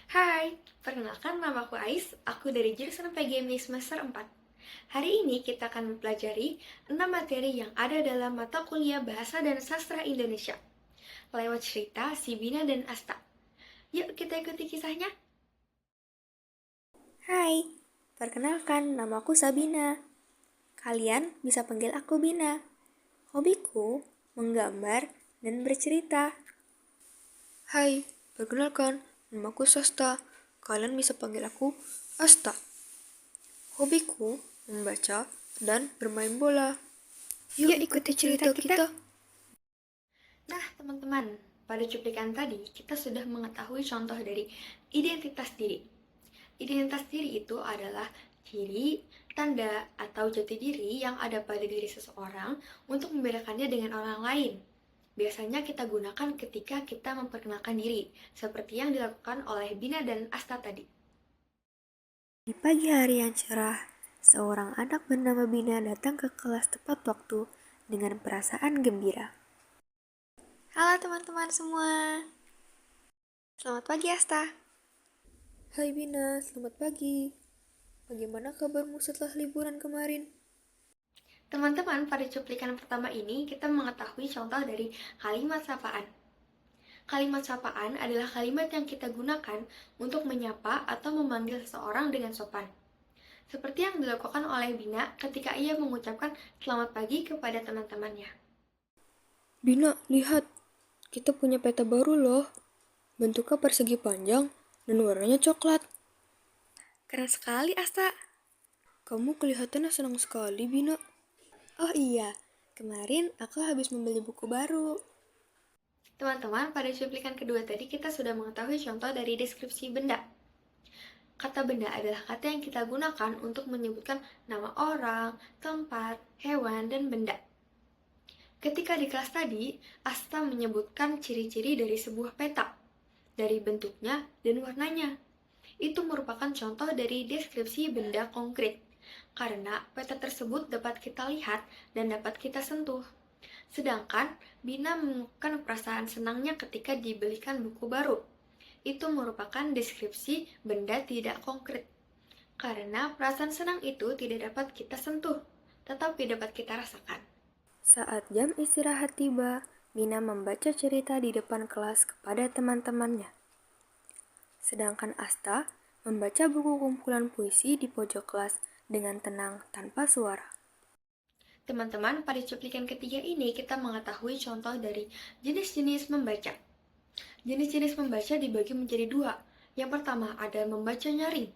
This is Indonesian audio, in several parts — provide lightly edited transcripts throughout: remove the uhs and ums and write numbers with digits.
Hai, perkenalkan nama aku Ais, aku dari jurusan PGMI semester 4. Hari ini kita akan mempelajari 6 materi yang ada dalam mata kuliah Bahasa dan Sastra Indonesia, lewat cerita si Bina dan Asta. Yuk kita ikuti kisahnya. Hai, perkenalkan namaku Sabina. Kalian bisa panggil aku Bina. Hobiku menggambar dan bercerita. Hai, perkenalkan, namaku Sasta. Kalian bisa panggil aku Asta. Hobiku membaca dan bermain bola. Yuk ikuti cerita kita. Nah, teman-teman, pada cuplikan tadi kita sudah mengetahui contoh dari identitas diri. Identitas diri itu adalah ciri, tanda, atau jati diri yang ada pada diri seseorang untuk membedakannya dengan orang lain. Biasanya kita gunakan ketika kita memperkenalkan diri, seperti yang dilakukan oleh Bina dan Asta tadi. Di pagi hari yang cerah, seorang anak bernama Bina datang ke kelas tepat waktu dengan perasaan gembira. Halo teman-teman semua. Selamat pagi Asta. Hai Bina, selamat pagi. Bagaimana kabarmu setelah liburan kemarin? Teman-teman, pada cuplikan pertama ini kita mengetahui contoh dari kalimat sapaan. Kalimat sapaan adalah kalimat yang kita gunakan untuk menyapa atau memanggil seseorang dengan sopan. Seperti yang dilakukan oleh Bina ketika ia mengucapkan selamat pagi kepada teman-temannya. Bina, lihat. Kita punya peta baru loh. Bentuknya persegi panjang dan warnanya coklat. Keren sekali Asta. Kamu kelihatannya senang sekali, Bina. Oh iya, kemarin aku habis membeli buku baru. Teman-teman, pada cuplikan kedua tadi kita sudah mengetahui contoh dari deskripsi benda. Kata benda adalah kata yang kita gunakan untuk menyebutkan nama orang, tempat, hewan, dan benda. Ketika di kelas tadi, Asta menyebutkan ciri-ciri dari sebuah peta, dari bentuknya dan warnanya. Itu merupakan contoh dari deskripsi benda konkret, karena peta tersebut dapat kita lihat dan dapat kita sentuh. Sedangkan Bina mengungkapkan perasaan senangnya ketika dibelikan buku baru. Itu merupakan deskripsi benda tidak konkret, karena perasaan senang itu tidak dapat kita sentuh, tetapi dapat kita rasakan. Saat jam istirahat tiba, Bina membaca cerita di depan kelas kepada teman-temannya. Sedangkan Asta membaca buku kumpulan puisi di pojok kelas dengan tenang tanpa suara. Teman-teman, pada cuplikan ketiga ini kita mengetahui contoh dari jenis-jenis membaca. Jenis-jenis membaca dibagi menjadi dua. Yang pertama ada membaca nyaring,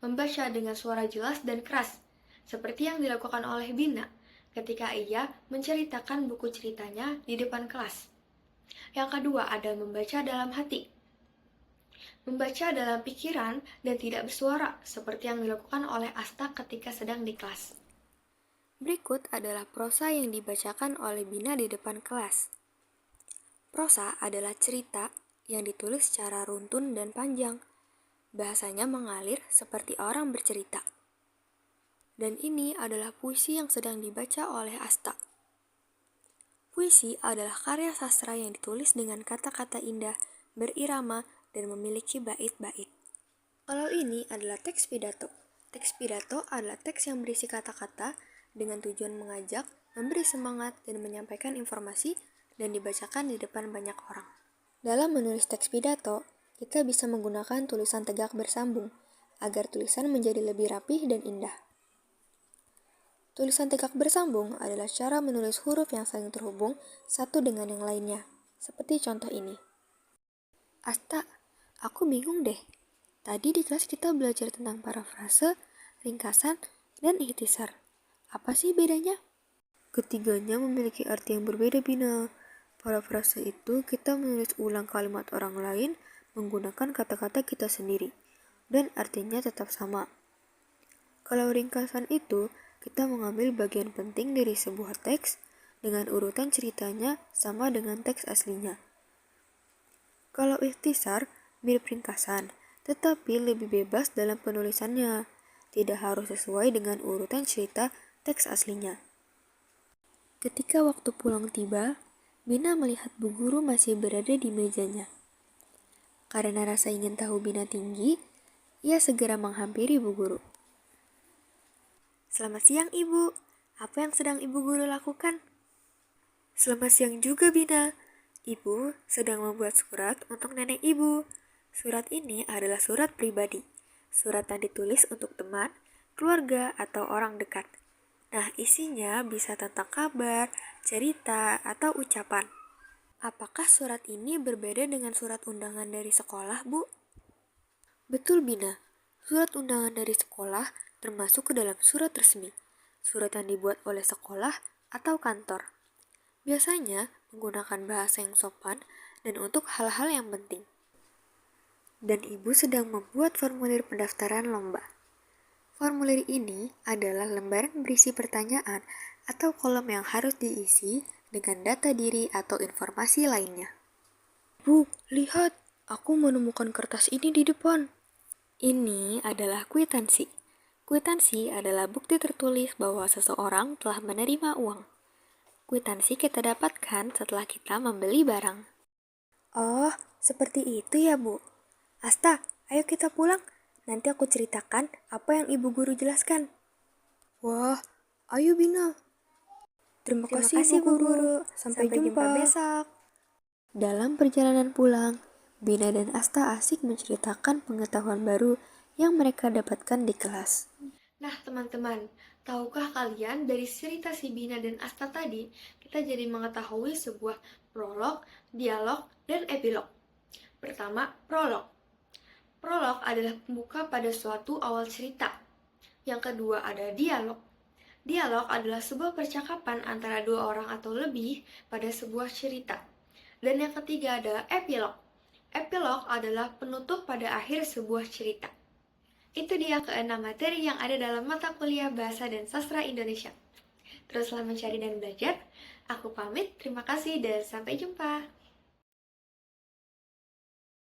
membaca dengan suara jelas dan keras, seperti yang dilakukan oleh Bina ketika ia menceritakan buku ceritanya di depan kelas. Yang kedua ada membaca dalam hati, membaca dalam pikiran dan tidak bersuara, seperti yang dilakukan oleh Asta ketika sedang di kelas. Berikut adalah prosa yang dibacakan oleh Bina di depan kelas. Prosa adalah cerita yang ditulis secara runtun dan panjang. Bahasanya mengalir seperti orang bercerita. Dan ini adalah puisi yang sedang dibaca oleh Asta. Puisi adalah karya sastra yang ditulis dengan kata-kata indah, berirama, dan memiliki bait-bait. Kalau ini adalah teks pidato. Teks pidato adalah teks yang berisi kata-kata dengan tujuan mengajak, memberi semangat, dan menyampaikan informasi dan dibacakan di depan banyak orang. Dalam menulis teks pidato, kita bisa menggunakan tulisan tegak bersambung agar tulisan menjadi lebih rapih dan indah. Tulisan tegak bersambung adalah cara menulis huruf yang saling terhubung satu dengan yang lainnya, seperti contoh ini. Asta, aku bingung deh. Tadi di kelas kita belajar tentang parafrase, ringkasan, dan ikhtisar. Apa sih bedanya? Ketiganya memiliki arti yang berbeda, Bina. Parafrase itu kita menulis ulang kalimat orang lain menggunakan kata-kata kita sendiri, dan artinya tetap sama. Kalau ringkasan itu, kita mengambil bagian penting dari sebuah teks dengan urutan ceritanya sama dengan teks aslinya. Kalau ikhtisar, mirip ringkasan, tetapi lebih bebas dalam penulisannya, tidak harus sesuai dengan urutan cerita teks aslinya. Ketika waktu pulang tiba, Bina melihat Bu Guru masih berada di mejanya. Karena rasa ingin tahu Bina tinggi, ia segera menghampiri Bu Guru. Selamat siang, Ibu. Apa yang sedang Ibu Guru lakukan? Selamat siang juga Bina. Ibu sedang membuat surat untuk nenek ibu. Surat ini adalah surat pribadi. Surat yang ditulis untuk teman, keluarga, atau orang dekat. Nah, isinya bisa tentang kabar, cerita, atau ucapan. Apakah surat ini berbeda dengan surat undangan dari sekolah, Bu? Betul Bina, surat undangan dari sekolah termasuk ke dalam surat resmi. Surat yang dibuat oleh sekolah atau kantor. Biasanya menggunakan bahasa yang sopan dan untuk hal-hal yang penting. Dan ibu sedang membuat formulir pendaftaran lomba. Formulir ini adalah lembaran berisi pertanyaan atau kolom yang harus diisi dengan data diri atau informasi lainnya. Bu, lihat, aku menemukan kertas ini di depan. Ini adalah kwitansi. Kwitansi adalah bukti tertulis bahwa seseorang telah menerima uang. Kwitansi kita dapatkan setelah kita membeli barang. Oh, seperti itu ya, Bu. Asta, ayo kita pulang. Nanti aku ceritakan apa yang Ibu Guru jelaskan. Wah, ayo Bina. Terima kasih, Bu Guru. Sampai jumpa besok. Dalam perjalanan pulang, Bina dan Asta asik menceritakan pengetahuan baru yang mereka dapatkan di kelas. Nah, teman-teman, tahukah kalian dari cerita si Bina dan Asta tadi, kita jadi mengetahui sebuah prolog, dialog, dan epilog. Pertama, prolog. Prolog adalah pembuka pada suatu awal cerita. Yang kedua ada dialog. Dialog adalah sebuah percakapan antara dua orang atau lebih pada sebuah cerita. Dan yang ketiga adalah epilog. Epilog adalah penutup pada akhir sebuah cerita. Itu dia keenam materi yang ada dalam mata kuliah Bahasa dan Sastra Indonesia. Teruslah mencari dan belajar. Aku pamit, terima kasih dan sampai jumpa.